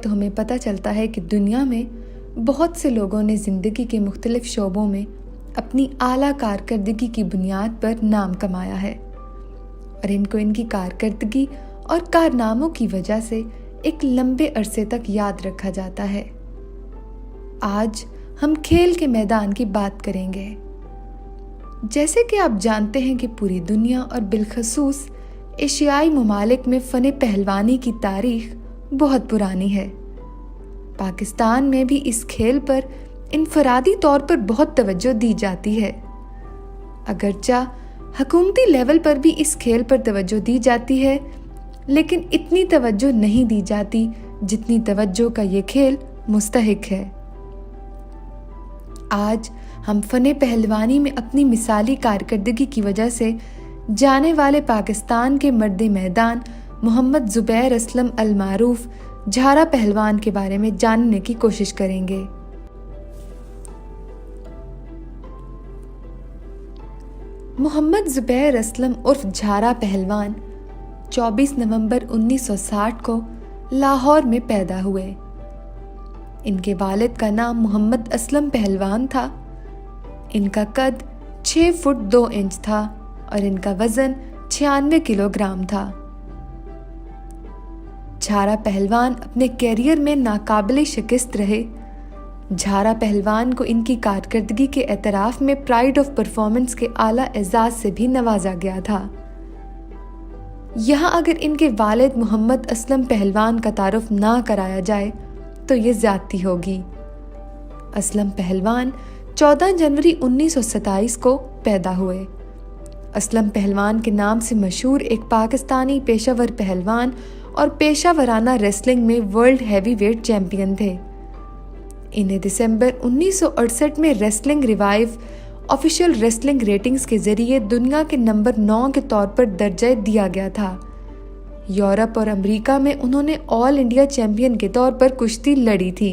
تو ہمیں پتہ چلتا ہے کہ دنیا میں بہت سے لوگوں نے زندگی کے مختلف شعبوں میں اپنی اعلیٰ کارکردگی کی بنیاد پر نام کمایا ہے، اور ان کو ان کی کارکردگی اور کارناموں کی وجہ سے ایک لمبے عرصے تک یاد رکھا جاتا ہے۔ آج ہم کھیل کے میدان کی بات کریں گے۔ جیسے کہ آپ جانتے ہیں کہ پوری دنیا اور بالخصوص ایشیائی ممالک میں فن پہلوانی کی تاریخ بہت پرانی ہے۔ پاکستان میں بھی اس کھیل پر انفرادی طور پر بہت توجہ دی جاتی ہے۔ اگرچہ حکومتی لیول پر بھی اس کھیل پر توجہ دی جاتی ہے، لیکن اتنی توجہ نہیں دی جاتی جتنی توجہ کا یہ کھیل مستحق ہے۔ آج ہم فن پہلوانی میں اپنی مثالی کارکردگی کی وجہ سے جانے والے پاکستان کے مرد میدان محمد زبیر اسلم المعروف جھارا پہلوان کے بارے میں جاننے کی کوشش کریں گے۔ محمد زبیر اسلم عرف جھارا پہلوان 24 نومبر 1960 کو لاہور میں پیدا ہوئے۔ ان کے والد کا نام محمد اسلم پہلوان تھا۔ ان کا قد 6 فٹ 2 انچ تھا اور ان کا وزن 96 کلو گرام تھا۔ جھارا پہلوان اپنے کیریئر میں ناقابل شکست رہے۔ جھارا پہلوان کو ان کی کارکردگی کے اعتراف میں پرائڈ آف پرفارمنس کے اعلیٰ اعزاز سے بھی نوازا گیا تھا۔ یہاں اگر ان کے والد محمد اسلم پہلوان کا تعارف نہ کرایا جائے تو یہ زیادتی ہوگی۔ اسلم پہلوان 14 جنوری 1927 کو پیدا ہوئے۔ اسلم پہلوان کے نام سے مشہور ایک پاکستانی پیشہ ور پہلوان اور پیشہ ورانہ ریسلنگ میں ورلڈ ہیوی ویٹ چیمپئن تھے۔ انہیں دسمبر 1968 میں wrestling revive official wrestling ratings کے ذریعے دنیا کے نمبر 9 کے طور پر درجہ دیا گیا تھا۔ یورپ اور امریکہ میں انہوں نے آل انڈیا چیمپئن کے طور پر کشتی لڑی تھی۔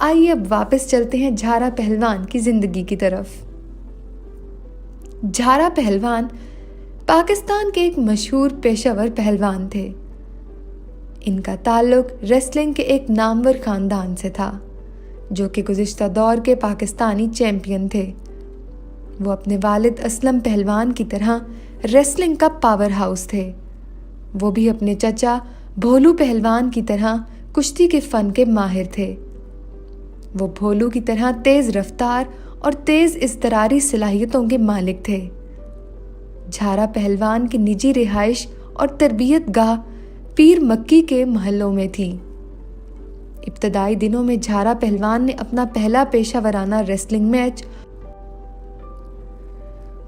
آئیے اب واپس چلتے ہیں جھارا پہلوان کی زندگی کی طرف۔ جھارا پہلوان پاکستان کے ایک مشہور پیشہ ور پہلوان تھے۔ ان کا تعلق ریسلنگ کے ایک نامور خاندان سے تھا، جو کہ گزشتہ دور کے پاکستانی چیمپئن تھے۔ وہ اپنے والد اسلم پہلوان کی طرح ریسلنگ کا پاور ہاؤس تھے۔ وہ بھی اپنے چچا بھولو پہلوان کی طرح کشتی کے فن کے ماہر تھے۔ وہ بھولو کی طرح تیز رفتار اور تیز اضطراری صلاحیتوں کے مالک تھے۔ جھارا پہلوان کی نجی رہائش اور تربیت گاہ پیر مکی کے محلوں میں تھی۔ ابتدائی دنوں میں جھارا پہلوان نے اپنا پہلا پیشہ ورانہ ریسلنگ میچ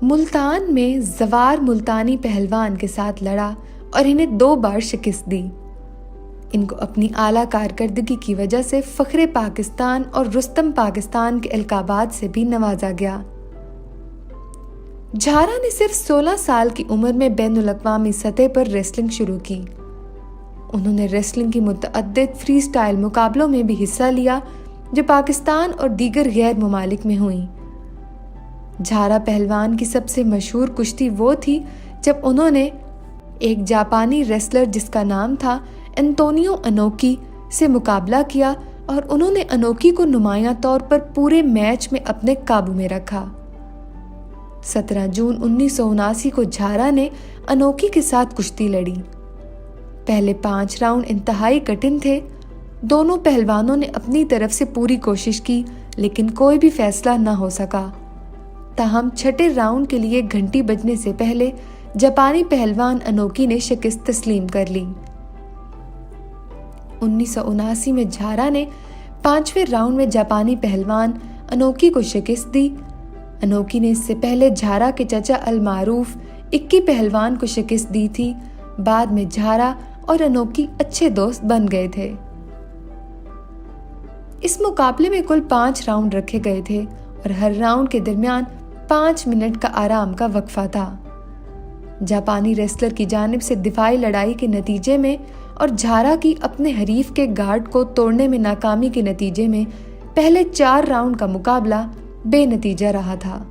ملتان میں زوار ملتانی پہلوان کے ساتھ لڑا اور انہیں 2 بار شکست دی۔ ان کو اپنی اعلیٰ کارکردگی کی وجہ سے فخر پاکستان اور رستم پاکستان کے القابات سے بھی نوازا گیا۔ جھارا نے صرف 16 سال کی عمر میں بین الاقوامی سطح پر ریسلنگ شروع کی۔ انہوں نے ریسلنگ کی متعدد فری سٹائل مقابلوں میں بھی حصہ لیا جو پاکستان اور دیگر غیر ممالک میں ہوئیں۔ جھارا پہلوان کی سب سے مشہور کشتی وہ تھی جب انہوں نے ایک جاپانی ریسلر جس کا نام تھا انتونیو انوکی سے مقابلہ کیا اور انہوں نے انوکی کو نمایاں طور پر پورے میچ میں اپنے قابو میں رکھا۔ 17 جون 1979 کو جھارا نے انوکی کے ساتھ کشتی لڑی۔ پہلے 5 راؤنڈ انتہائی کٹھن تھے۔ دونوں پہلوانوں نے اپنی طرف سے پوری کوشش کی، لیکن کوئی بھی فیصلہ نہ ہو سکا۔ تاہم چھٹے راؤنڈ کے لیے گھنٹی بجنے سے پہلے جاپانی پہلوان انوکی نے شکست تسلیم کر لی۔ 1979 میں جھارا نے 5ویں راؤنڈ میں جاپانی پہلوان انوکی کو شکست دی۔ انوکی نے اس سے پہلے جھارا کے چچا المعروف اکی پہلوان کو شکست دی تھی۔ بعد میں جھارا اور انوکی اچھے دوست بن گئے تھے۔ اس مقابلے میں کل 5 راؤنڈ رکھے گئے تھے اور ہر راؤنڈ کے درمیان 5 منٹ کا آرام کا وقفہ تھا۔ جاپانی ریسلر کی جانب سے دفاعی لڑائی کے نتیجے میں اور جھارا کی اپنے حریف کے گارڈ کو توڑنے میں ناکامی کے نتیجے میں پہلے 4 راؤنڈ کا مقابلہ بے نتیجہ رہا تھا۔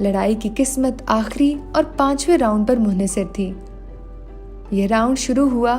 لڑائی کی قسمت آخری اور 5ویں راؤنڈ پر منحصر تھی۔ یہ راؤنڈ شروع ہوا